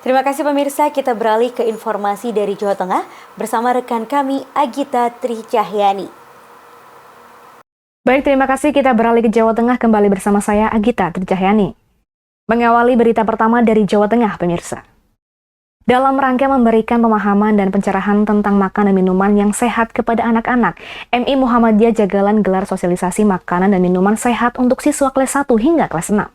Terima kasih pemirsa, kita beralih ke informasi dari Jawa Tengah bersama rekan kami Agita Tricahyani. Baik, terima kasih, kita beralih ke Jawa Tengah kembali bersama saya Agita Tricahyani. Mengawali berita pertama dari Jawa Tengah, pemirsa. Dalam rangka memberikan pemahaman dan pencerahan tentang makanan dan minuman yang sehat kepada anak-anak, MI Muhammadiyah Jagalan gelar sosialisasi makanan dan minuman sehat untuk siswa kelas 1 hingga kelas 6.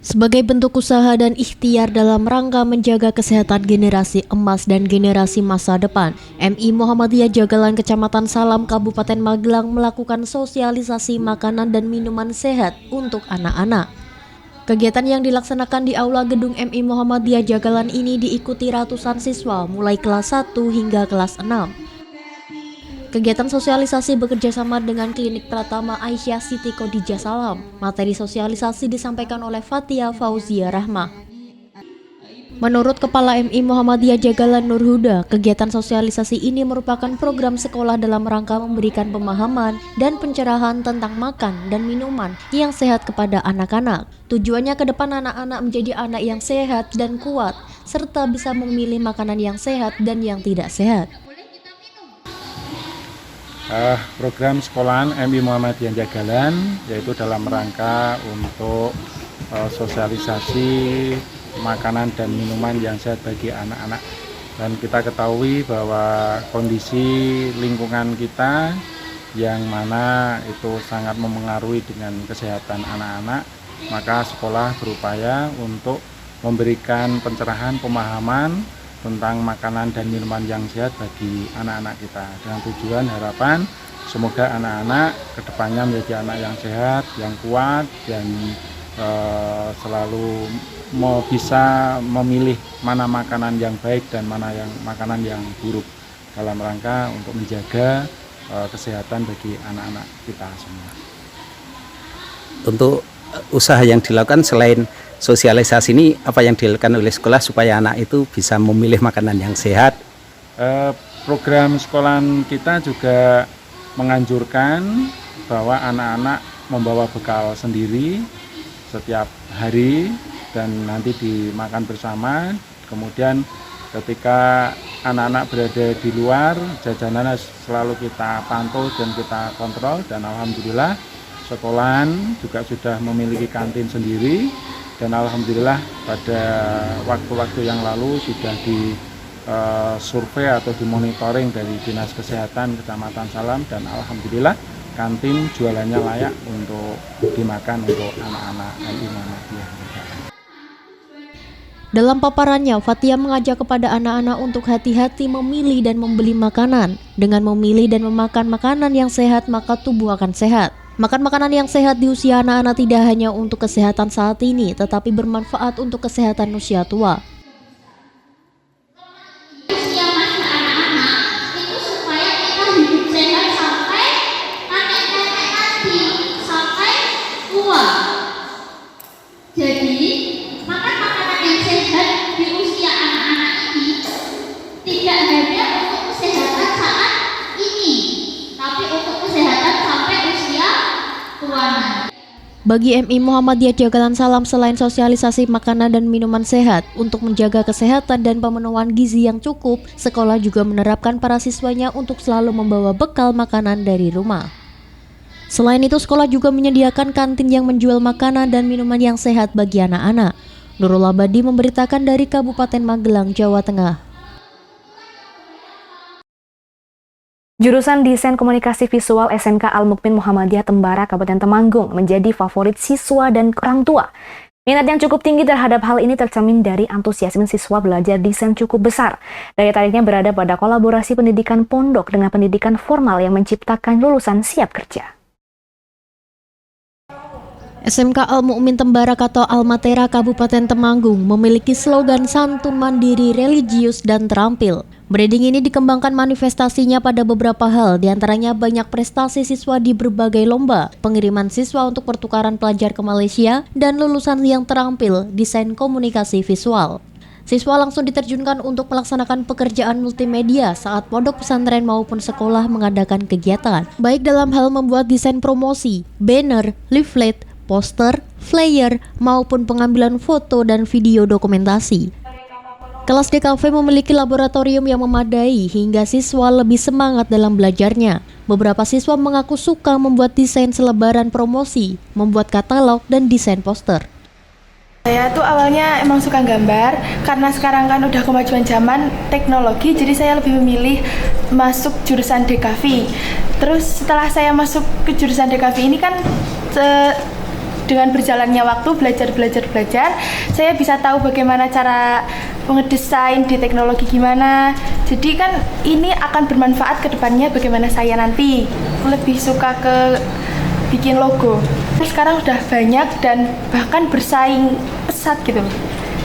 Sebagai bentuk usaha dan ikhtiar dalam rangka menjaga kesehatan generasi emas dan generasi masa depan, MI Muhammadiyah Jagalan Kecamatan Salam, Kabupaten Magelang melakukan sosialisasi makanan dan minuman sehat untuk anak-anak. Kegiatan yang dilaksanakan di Aula Gedung MI Muhammadiyah Jagalan ini diikuti ratusan siswa mulai kelas 1 hingga kelas 6. Kegiatan sosialisasi bekerjasama dengan Klinik Pratama Aisyah Siti Khadijah Salam. Materi sosialisasi disampaikan oleh Fatia Fauzia Rahmah. Menurut Kepala MI Muhammadiyah Jagalan Nur Huda, kegiatan sosialisasi ini merupakan program sekolah dalam rangka memberikan pemahaman dan pencerahan tentang makan dan minuman yang sehat kepada anak-anak. Tujuannya ke depan anak-anak menjadi anak yang sehat dan kuat, serta bisa memilih makanan yang sehat dan yang tidak sehat. Program sekolahan MI Muhammadiyah Jagalan yaitu dalam rangka untuk sosialisasi makanan dan minuman yang sehat bagi anak-anak. Dan kita ketahui bahwa kondisi lingkungan kita yang mana itu sangat memengaruhi dengan kesehatan anak-anak, maka sekolah berupaya untuk memberikan pencerahan pemahaman tentang makanan dan minuman yang sehat bagi anak-anak kita, dengan tujuan harapan semoga anak-anak kedepannya menjadi anak yang sehat, yang kuat, dan selalu mau bisa memilih mana makanan yang baik dan mana yang makanan yang buruk dalam rangka untuk menjaga kesehatan bagi anak-anak kita semua. Untuk usaha yang dilakukan selain sosialisasi ini, apa yang dilakukan oleh sekolah supaya anak itu bisa memilih makanan yang sehat? Program sekolahan kita juga menganjurkan bahwa anak-anak membawa bekal sendiri setiap hari dan nanti dimakan bersama. Kemudian ketika anak-anak berada di luar, jajanan selalu kita pantau dan kita kontrol, dan alhamdulillah sekolahan juga sudah memiliki kantin sendiri. Dan alhamdulillah pada waktu-waktu yang lalu sudah disurvei atau dimonitoring dari Dinas Kesehatan Kecamatan Salam, dan alhamdulillah kantin jualannya layak untuk dimakan untuk anak-anak MI Muhammadiyah. Dalam paparannya, Fatia mengajak kepada anak-anak untuk hati-hati memilih dan membeli makanan. Dengan memilih dan memakan makanan yang sehat, maka tubuh akan sehat. Makan makanan yang sehat di usia anak-anak tidak hanya untuk kesehatan saat ini, tetapi bermanfaat untuk kesehatan usia tua. Usia masa anak-anak itu supaya kita hidup sehat sampai kakek-kakek nanti, sampai tua. Jadi, makan makanan yang sehat di usia anak-anak ini tidak hanya untuk kesehatan saat ini, tapi untuk kesehatan sampai usia tua. Bagi MI Muhammadiyah Jagalan Salam, selain sosialisasi makanan dan minuman sehat, untuk menjaga kesehatan dan pemenuhan gizi yang cukup, sekolah juga menerapkan para siswanya untuk selalu membawa bekal makanan dari rumah. Selain itu, sekolah juga menyediakan kantin yang menjual makanan dan minuman yang sehat bagi anak-anak. Nurul Abadi memberitakan dari Kabupaten Magelang, Jawa Tengah. Jurusan Desain Komunikasi Visual SMK Al-Mukmin Muhammadiyah Tembara Kabupaten Temanggung menjadi favorit siswa dan orang tua. Minat yang cukup tinggi terhadap hal ini tercermin dari antusiasme siswa belajar desain cukup besar. Daya tariknya berada pada kolaborasi pendidikan pondok dengan pendidikan formal yang menciptakan lulusan siap kerja. SMK Al-Mukmin Tembara atau Almatera Kabupaten Temanggung memiliki slogan santun, mandiri, religius, dan terampil. Branding ini dikembangkan manifestasinya pada beberapa hal, diantaranya banyak prestasi siswa di berbagai lomba, pengiriman siswa untuk pertukaran pelajar ke Malaysia, dan lulusan yang terampil desain komunikasi visual. Siswa langsung diterjunkan untuk melaksanakan pekerjaan multimedia saat pondok pesantren maupun sekolah mengadakan kegiatan, baik dalam hal membuat desain promosi, banner, leaflet, poster, flyer, maupun pengambilan foto dan video dokumentasi. Kelas DKV memiliki laboratorium yang memadai hingga siswa lebih semangat dalam belajarnya. Beberapa siswa mengaku suka membuat desain selebaran promosi, membuat katalog, dan desain poster. Saya tuh awalnya emang suka gambar, karena sekarang kan udah kemajuan zaman teknologi, jadi saya lebih memilih masuk jurusan DKV. Terus setelah saya masuk ke jurusan DKV ini kan dengan berjalannya waktu belajar, saya bisa tahu bagaimana cara ngedesain di teknologi gimana. Jadi kan ini akan bermanfaat ke depannya bagaimana saya nanti lebih suka ke bikin logo. Sekarang udah banyak dan bahkan bersaing pesat gitu.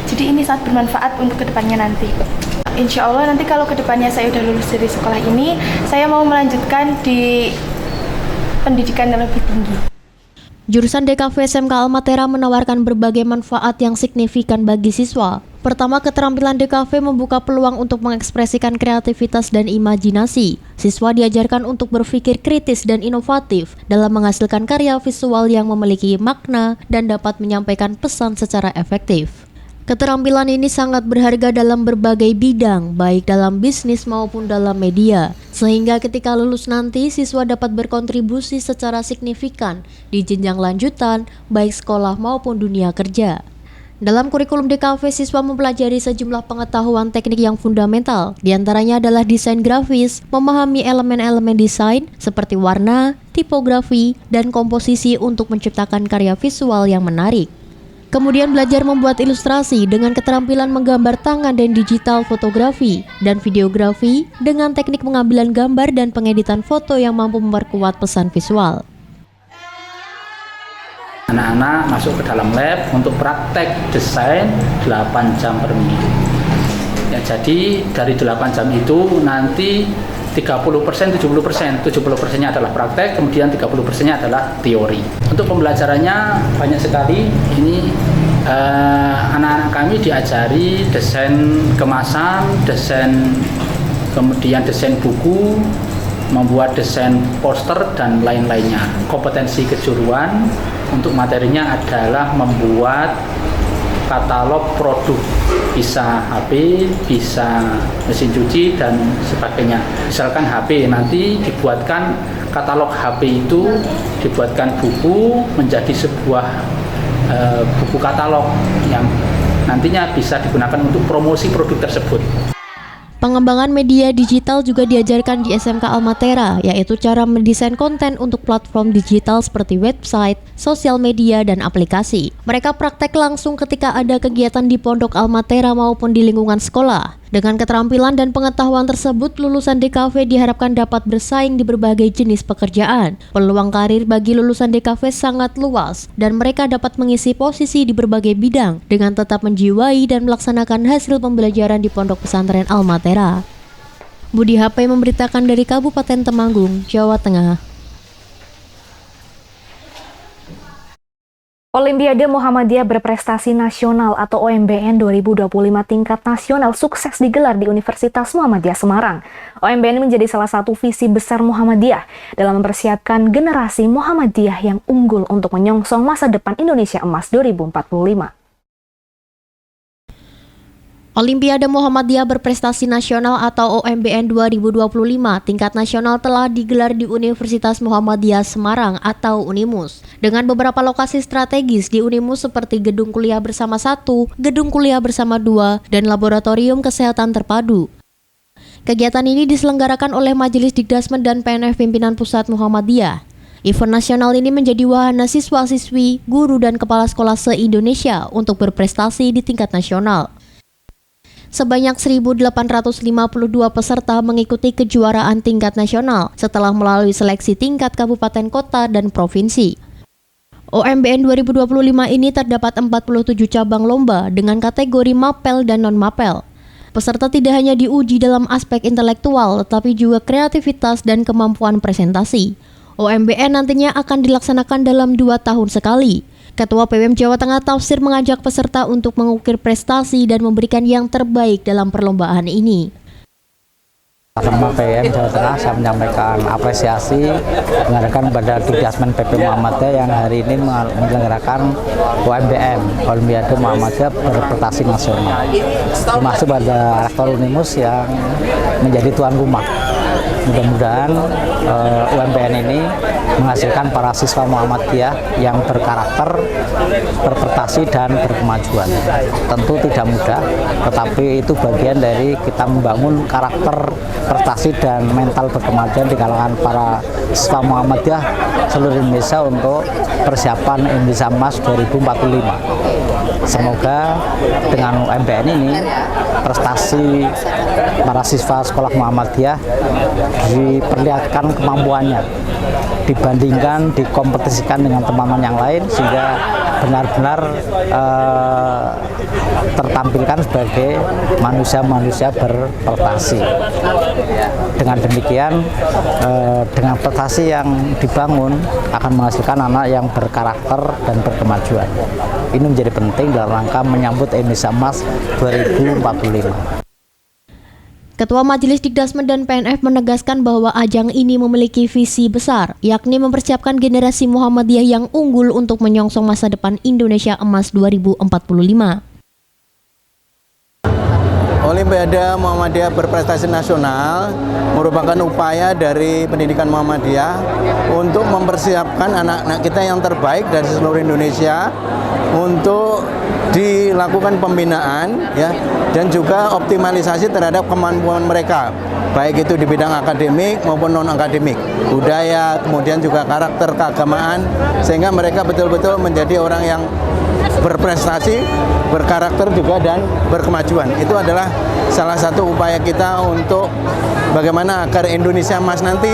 Jadi ini sangat bermanfaat untuk kedepannya nanti. Insya Allah nanti kalau kedepannya saya udah lulus dari sekolah ini, saya mau melanjutkan di pendidikan yang lebih tinggi. Jurusan DKV SMK Almatera menawarkan berbagai manfaat yang signifikan bagi siswa. Pertama, keterampilan DKV membuka peluang untuk mengekspresikan kreativitas dan imajinasi. Siswa diajarkan untuk berpikir kritis dan inovatif dalam menghasilkan karya visual yang memiliki makna dan dapat menyampaikan pesan secara efektif. Keterampilan ini sangat berharga dalam berbagai bidang, baik dalam bisnis maupun dalam media, sehingga ketika lulus nanti siswa dapat berkontribusi secara signifikan di jenjang lanjutan, baik sekolah maupun dunia kerja. Dalam kurikulum DKV, siswa mempelajari sejumlah pengetahuan teknik yang fundamental, diantaranya adalah desain grafis, memahami elemen-elemen desain seperti warna, tipografi, dan komposisi untuk menciptakan karya visual yang menarik. Kemudian belajar membuat ilustrasi dengan keterampilan menggambar tangan dan digital fotografi dan videografi dengan teknik pengambilan gambar dan pengeditan foto yang mampu memperkuat pesan visual. Anak-anak masuk ke dalam lab untuk praktek desain 8 jam per minggu. Ya, jadi dari 8 jam itu nanti 30%, 70%nya adalah praktek, kemudian 30%-nya adalah teori. Untuk pembelajarannya banyak sekali. Ini anak-anak kami diajari desain kemasan, kemudian desain buku, membuat desain poster dan lain-lainnya. Kompetensi kejuruan untuk materinya adalah membuat katalog produk, bisa HP, bisa mesin cuci dan sebagainya. Misalkan HP, nanti dibuatkan katalog HP itu, dibuatkan buku menjadi sebuah buku katalog yang nantinya bisa digunakan untuk promosi produk tersebut. Pengembangan media digital juga diajarkan di SMK Almatera, yaitu cara mendesain konten untuk platform digital seperti website, sosial media, dan aplikasi. Mereka praktek langsung ketika ada kegiatan di Pondok Almatera maupun di lingkungan sekolah. Dengan keterampilan dan pengetahuan tersebut, lulusan DKV diharapkan dapat bersaing di berbagai jenis pekerjaan. Peluang karir bagi lulusan DKV sangat luas, dan mereka dapat mengisi posisi di berbagai bidang dengan tetap menjiwai dan melaksanakan hasil pembelajaran di Pondok Pesantren Almatera. Budi HP memberitakan dari Kabupaten Temanggung, Jawa Tengah. Olimpiade Muhammadiyah Berprestasi Nasional atau OMBN 2025 tingkat nasional sukses digelar di Universitas Muhammadiyah Semarang. OMBN menjadi salah satu visi besar Muhammadiyah dalam mempersiapkan generasi Muhammadiyah yang unggul untuk menyongsong masa depan Indonesia Emas 2045. Olimpiade Muhammadiyah Berprestasi Nasional atau OMBN 2025 tingkat nasional telah digelar di Universitas Muhammadiyah Semarang atau Unimus. Dengan beberapa lokasi strategis di Unimus seperti Gedung Kuliah Bersama 1, Gedung Kuliah Bersama 2, dan Laboratorium Kesehatan Terpadu. Kegiatan ini diselenggarakan oleh Majelis Dikdasmen dan PNF Pimpinan Pusat Muhammadiyah. Event nasional ini menjadi wahana siswa-siswi, guru, dan kepala sekolah se-Indonesia untuk berprestasi di tingkat nasional. Sebanyak 1.852 peserta mengikuti kejuaraan tingkat nasional setelah melalui seleksi tingkat kabupaten kota dan provinsi. OMBN 2025 ini terdapat 47 cabang lomba dengan kategori mapel dan non-mapel. Peserta tidak hanya diuji dalam aspek intelektual, tetapi juga kreativitas dan kemampuan presentasi. OMBN nantinya akan dilaksanakan dalam 2 tahun sekali. Ketua PWM Jawa Tengah Tafsir mengajak peserta untuk mengukir prestasi dan memberikan yang terbaik dalam perlombaan ini. Sama PM Jawa Tengah saya menyampaikan apresiasi mengadakan pada Dikdasmen PP Muhammadiyah yang hari ini menyelenggarakan UMBM Olimpiade Muhammadiyah Berprestasi Nasional, termasuk pada Rektor Unimus yang menjadi tuan rumah. Mudah-mudahan UMBN ini menghasilkan para siswa Muhammadiyah yang berkarakter, berprestasi dan berkemajuan. Tentu tidak mudah, tetapi itu bagian dari kita membangun karakter, prestasi dan mental berkemajuan di kalangan para siswa Muhammadiyah seluruh Indonesia untuk persiapan Indonesia Emas 2045. Semoga dengan UMBN ini prestasi para siswa sekolah Muhammadiyah diperlihatkan kemampuannya, dibandingkan, dikompetisikan dengan teman-teman yang lain sehingga benar-benar tertampilkan sebagai manusia-manusia berprestasi. Dengan demikian, dengan prestasi yang dibangun akan menghasilkan anak yang berkarakter dan berkemajuan. Ini menjadi penting dalam rangka menyambut Indonesia Emas 2045. Ketua Majelis Dikdasmen dan PNF menegaskan bahwa ajang ini memiliki visi besar, yakni mempersiapkan generasi Muhammadiyah yang unggul untuk menyongsong masa depan Indonesia Emas 2045. Olimpiade Muhammadiyah Berprestasi Nasional merupakan upaya dari pendidikan Muhammadiyah untuk mempersiapkan anak-anak kita yang terbaik dari seluruh Indonesia untuk dilakukan pembinaan ya, dan juga optimalisasi terhadap kemampuan mereka, baik itu di bidang akademik maupun non-akademik, budaya, kemudian juga karakter keagamaan, sehingga mereka betul-betul menjadi orang yang berprestasi, berkarakter juga dan berkemajuan. Itu adalah salah satu upaya kita untuk bagaimana agar Indonesia Emas nanti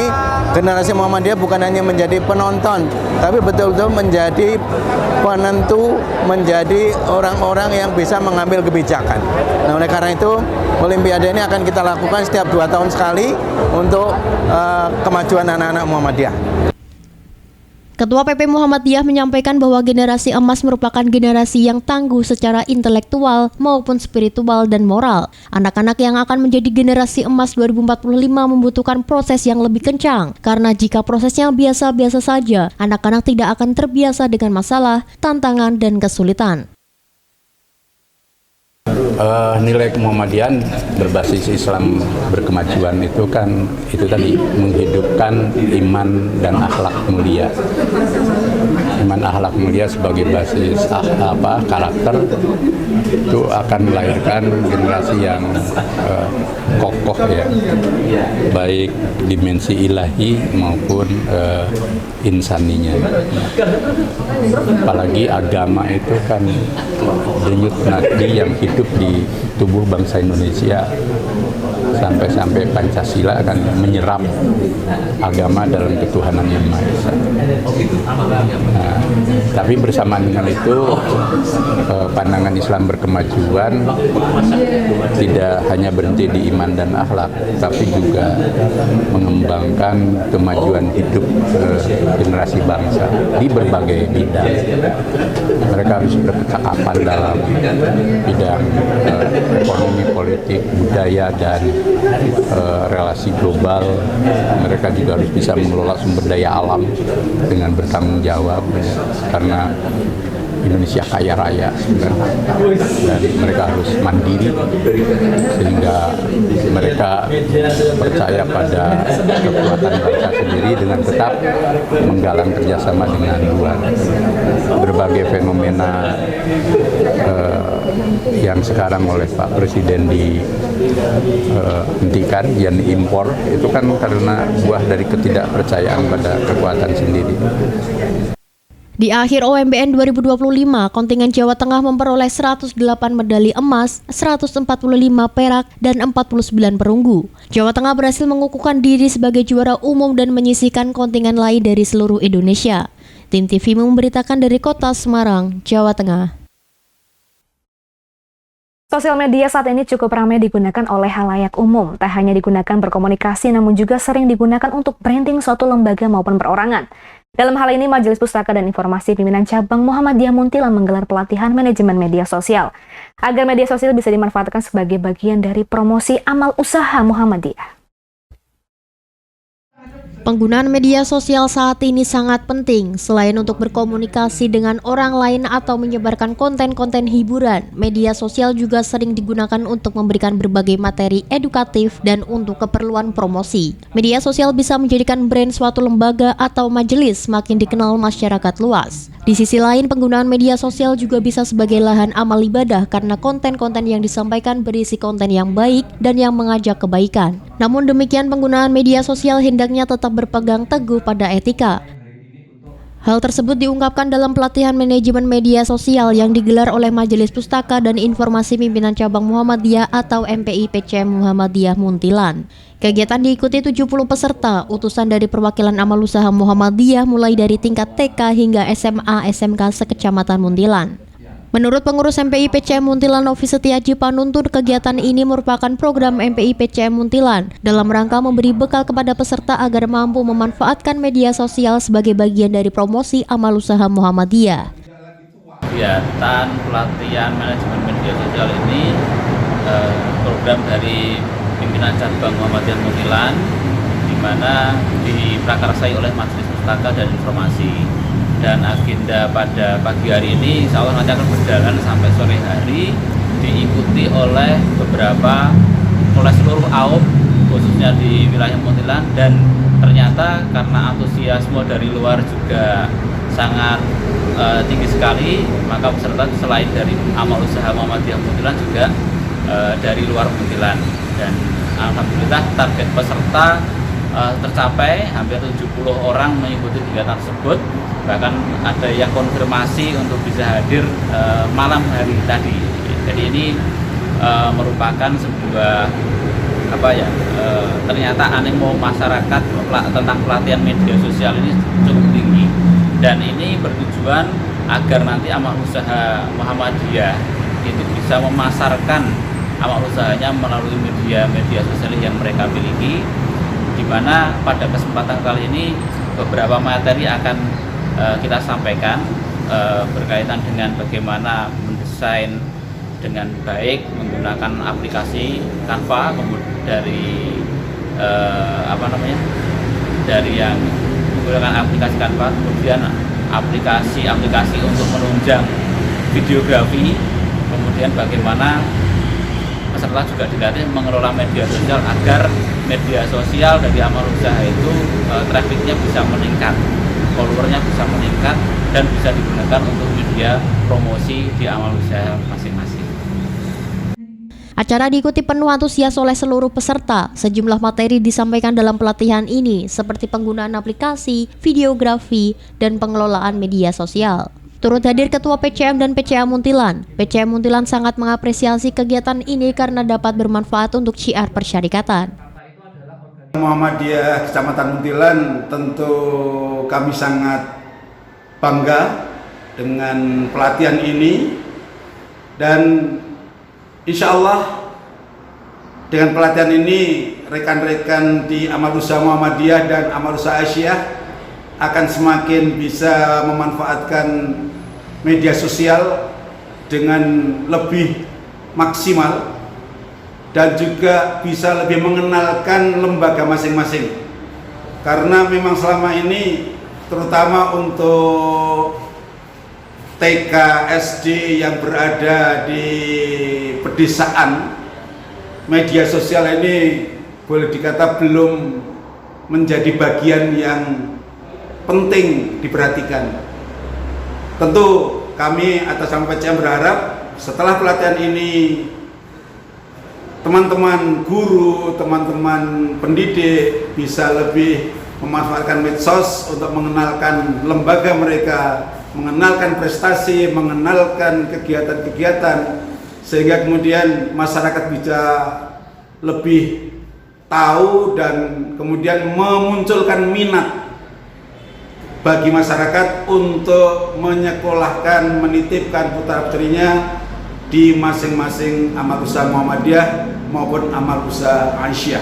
generasi Muhammadiyah bukan hanya menjadi penonton, tapi betul-betul menjadi penentu, menjadi orang-orang yang bisa mengambil kebijakan. Nah, oleh karena itu Olimpiade ini akan kita lakukan setiap 2 tahun sekali untuk kemajuan anak-anak Muhammadiyah. Ketua PP Muhammadiyah menyampaikan bahwa generasi emas merupakan generasi yang tangguh secara intelektual maupun spiritual dan moral. Anak-anak yang akan menjadi generasi emas 2045 membutuhkan proses yang lebih kencang, karena jika prosesnya biasa-biasa saja, anak-anak tidak akan terbiasa dengan masalah, tantangan, dan kesulitan. Nilai Muhammadiyah berbasis Islam berkemajuan itu kan itu tadi menghidupkan iman dan akhlak mulia. Iman akhlak mulia sebagai basis karakter itu akan melahirkan generasi yang kokoh ya, baik dimensi ilahi maupun insaninya. Apalagi agama itu kan denyut nadi yang hidup di tubuh bangsa Indonesia sampai Pancasila akan menyerap agama dalam ketuhanan yang Maha Esa. Nah, tapi bersamaan dengan itu pandangan Islam berkemajuan tidak hanya berhenti di iman dan akhlak, tapi juga mengembangkan kemajuan hidup generasi bangsa di berbagai bidang. Mereka harus berkecakapan dalam bidang ekonomi, politik, budaya, dan relasi global. Mereka juga harus bisa mengelola sumber daya alam dengan bertanggung jawab, karena Indonesia kaya raya dan mereka harus mandiri sehingga mereka percaya pada kekuatan bangsa sendiri dengan tetap menggalang kerjasama dengan luar. Berbagai fenomena yang sekarang oleh Pak Presiden dihentikan, yang impor, itu kan karena buah dari ketidakpercayaan pada kekuatan sendiri. Di akhir OMBN 2025, kontingen Jawa Tengah memperoleh 108 medali emas, 145 perak, dan 49 perunggu. Jawa Tengah berhasil mengukuhkan diri sebagai juara umum dan menyisihkan kontingen lain dari seluruh Indonesia. Tim TV memberitakan dari kota Semarang, Jawa Tengah. Sosial media saat ini cukup ramai digunakan oleh khalayak umum. Tak hanya digunakan berkomunikasi, namun juga sering digunakan untuk branding suatu lembaga maupun perorangan. Dalam hal ini, Majelis Pustaka dan Informasi Pimpinan Cabang Muhammadiyah Muntila menggelar pelatihan manajemen media sosial, agar media sosial bisa dimanfaatkan sebagai bagian dari promosi amal usaha Muhammadiyah. Penggunaan media sosial saat ini sangat penting. Selain untuk berkomunikasi dengan orang lain atau menyebarkan konten-konten hiburan, media sosial juga sering digunakan untuk memberikan berbagai materi edukatif dan untuk keperluan promosi. Media sosial bisa menjadikan brand suatu lembaga atau majelis semakin dikenal masyarakat luas. Di sisi lain, penggunaan media sosial juga bisa sebagai lahan amal ibadah karena konten-konten yang disampaikan berisi konten yang baik dan yang mengajak kebaikan. Namun demikian, penggunaan media sosial hendaknya tetap berpegang teguh pada etika. Hal tersebut diungkapkan dalam pelatihan manajemen media sosial yang digelar oleh Majelis Pustaka dan Informasi Pimpinan Cabang Muhammadiyah atau MPI PCM Muhammadiyah Muntilan. Kegiatan diikuti 70 peserta, utusan dari perwakilan amal usaha Muhammadiyah mulai dari tingkat TK hingga SMA SMK sekecamatan Muntilan. Menurut pengurus MPI PCM Muntilan Novi Setiaji Panuntun, kegiatan ini merupakan program MPI PCM Muntilan dalam rangka memberi bekal kepada peserta agar mampu memanfaatkan media sosial sebagai bagian dari promosi amal usaha Muhammadiyah. Kegiatan pelatihan manajemen media sosial ini program dari pimpinan cabang Muhammadiyah Muntilan, di mana diprakarsai oleh Majelis Pustaka dan Informasi. Dan agenda pada pagi hari ini insya Allah nanti akan berjalan sampai sore hari, diikuti oleh seluruh AUP khususnya di wilayah Muntilan, dan ternyata karena antusiasme dari luar juga sangat tinggi sekali, maka peserta selain dari amal usaha Muhammadiyah Muntilan juga dari luar Muntilan, dan alhamdulillah target peserta tercapai, hampir 70 orang mengikuti kegiatan tersebut. Bahkan ada yang konfirmasi untuk bisa hadir malam hari tadi. Jadi ini merupakan sebuah ternyata animo masyarakat tentang pelatihan media sosial ini cukup tinggi, dan ini bertujuan agar nanti amal usaha Muhammadiyah itu bisa memasarkan amal usahanya melalui media sosial yang mereka miliki, di mana pada kesempatan kali ini beberapa materi akan kita sampaikan berkaitan dengan bagaimana mendesain dengan baik menggunakan aplikasi Canva, kemudian dari yang menggunakan aplikasi Canva, kemudian aplikasi untuk menunjang videografi, kemudian bagaimana peserta juga dilatih mengelola media sosial agar media sosial dari amal usaha itu trafficnya bisa meningkat, followernya bisa meningkat, dan bisa digunakan untuk media promosi di amal usaha masing-masing. Acara diikuti penuh antusias oleh seluruh peserta. Sejumlah materi disampaikan dalam pelatihan ini seperti penggunaan aplikasi, videografi, dan pengelolaan media sosial. Turut hadir Ketua PCM dan PCA Muntilan. PCM Muntilan sangat mengapresiasi kegiatan ini karena dapat bermanfaat untuk syiar persyarikatan. Muhammadiyah Kecamatan Muntilan tentu kami sangat bangga dengan pelatihan ini, dan insya Allah dengan pelatihan ini rekan-rekan di Amal Usaha Muhammadiyah dan Amal Usaha Aisyah akan semakin bisa memanfaatkan media sosial dengan lebih maksimal dan juga bisa lebih mengenalkan lembaga masing-masing, karena memang selama ini terutama untuk TK, SD yang berada di pedesaan, media sosial ini boleh dikata belum menjadi bagian yang penting diperhatikan. Tentu kami atas nama PCM berharap setelah pelatihan ini teman-teman guru, teman-teman pendidik bisa lebih memanfaatkan medsos untuk mengenalkan lembaga mereka, mengenalkan prestasi, mengenalkan kegiatan-kegiatan, sehingga kemudian masyarakat bisa lebih tahu dan kemudian memunculkan minat bagi masyarakat untuk menyekolahkan, menitipkan putra-putrinya di masing-masing amal usaha Muhammadiyah maupun amal usaha Aisyah.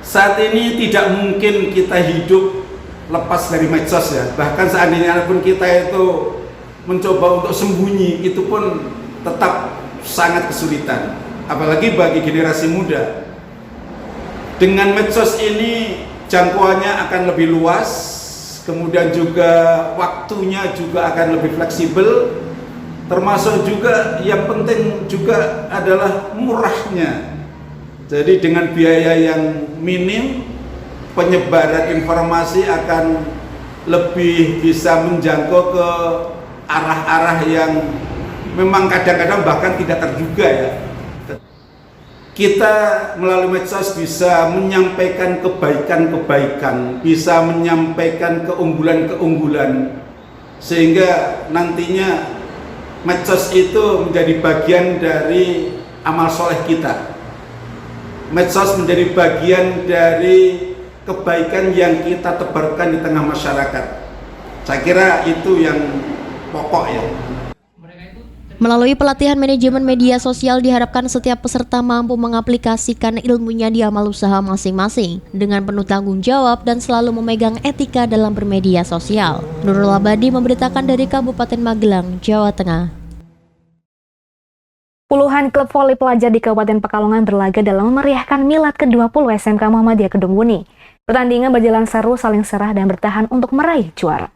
Saat ini tidak mungkin kita hidup lepas dari medsos ya. Bahkan seandainya pun kita itu mencoba untuk sembunyi, itu pun tetap sangat kesulitan. Apalagi bagi generasi muda. Dengan medsos ini jangkauannya akan lebih luas, kemudian juga waktunya juga akan lebih fleksibel, termasuk juga yang penting juga adalah murahnya. Jadi dengan biaya yang minim, penyebaran informasi akan lebih bisa menjangkau ke arah-arah yang memang kadang-kadang bahkan tidak terduga ya. Kita melalui medsos bisa menyampaikan kebaikan-kebaikan, bisa menyampaikan keunggulan-keunggulan, sehingga nantinya medsos itu menjadi bagian dari amal soleh kita. Medsos menjadi bagian dari kebaikan yang kita tebarkan di tengah masyarakat. Saya kira itu yang pokok ya. Melalui pelatihan manajemen media sosial diharapkan setiap peserta mampu mengaplikasikan ilmunya di amal usaha masing-masing dengan penuh tanggung jawab dan selalu memegang etika dalam bermedia sosial. Nurul Abadi memberitakan dari Kabupaten Magelang, Jawa Tengah. Puluhan klub voli pelajar di Kabupaten Pekalongan berlaga dalam memeriahkan milad ke-20 SMK Muhammadiyah Kedung Muni. Pertandingan berjalan seru, saling serah dan bertahan untuk meraih juara.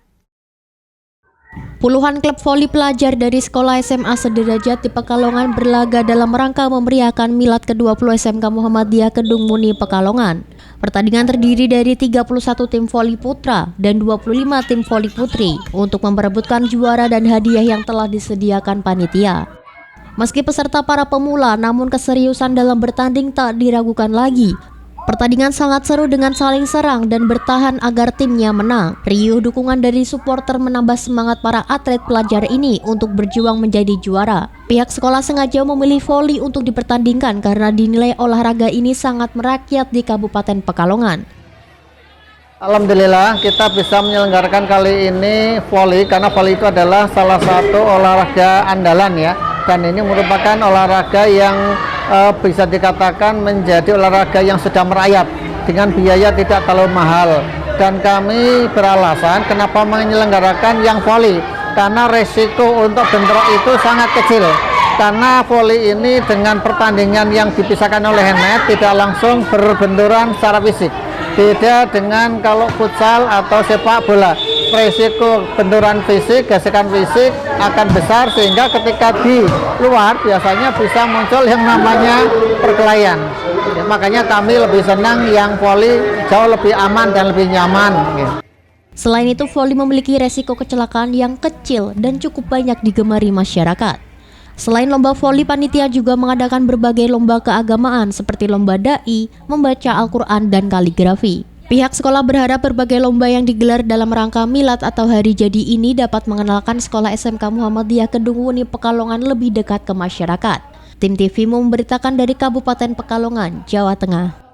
Puluhan klub voli pelajar dari sekolah SMA sederajat di Pekalongan berlaga dalam rangka memeriahkan milad ke-20 SMK Muhammadiyah Kedung Muni Pekalongan. Pertandingan terdiri dari 31 tim voli putra dan 25 tim voli putri untuk memperebutkan juara dan hadiah yang telah disediakan panitia. Meski peserta para pemula, namun keseriusan dalam bertanding tak diragukan lagi. Pertandingan sangat seru dengan saling serang dan bertahan agar timnya menang. Riuh dukungan dari supporter menambah semangat para atlet pelajar ini untuk berjuang menjadi juara. Pihak sekolah sengaja memilih voli untuk dipertandingkan karena dinilai olahraga ini sangat merakyat di Kabupaten Pekalongan. Alhamdulillah kita bisa menyelenggarakan kali ini voli karena voli itu adalah salah satu olahraga andalan ya. Dan ini merupakan olahraga yang bisa dikatakan menjadi olahraga yang sedang merayap dengan biaya tidak terlalu mahal. Dan kami beralasan kenapa menyelenggarakan yang voli, karena resiko untuk bentrok itu sangat kecil. Karena voli ini dengan pertandingan yang dipisahkan oleh net tidak langsung berbenturan secara fisik. Beda dengan kalau futsal atau sepak bola, resiko benturan fisik, gesekan fisik akan besar sehingga ketika di luar biasanya bisa muncul yang namanya perkelahian. Ya, makanya kami lebih senang yang voli jauh lebih aman dan lebih nyaman. Ya. Selain itu, voli memiliki resiko kecelakaan yang kecil dan cukup banyak digemari masyarakat. Selain lomba voli, panitia juga mengadakan berbagai lomba keagamaan seperti lomba dai, membaca Al-Quran, dan kaligrafi. Pihak sekolah berharap berbagai lomba yang digelar dalam rangka milad atau hari jadi ini dapat mengenalkan sekolah SMK Muhammadiyah Kedung Muni Pekalongan lebih dekat ke masyarakat. Tim TV memberitakan dari Kabupaten Pekalongan, Jawa Tengah.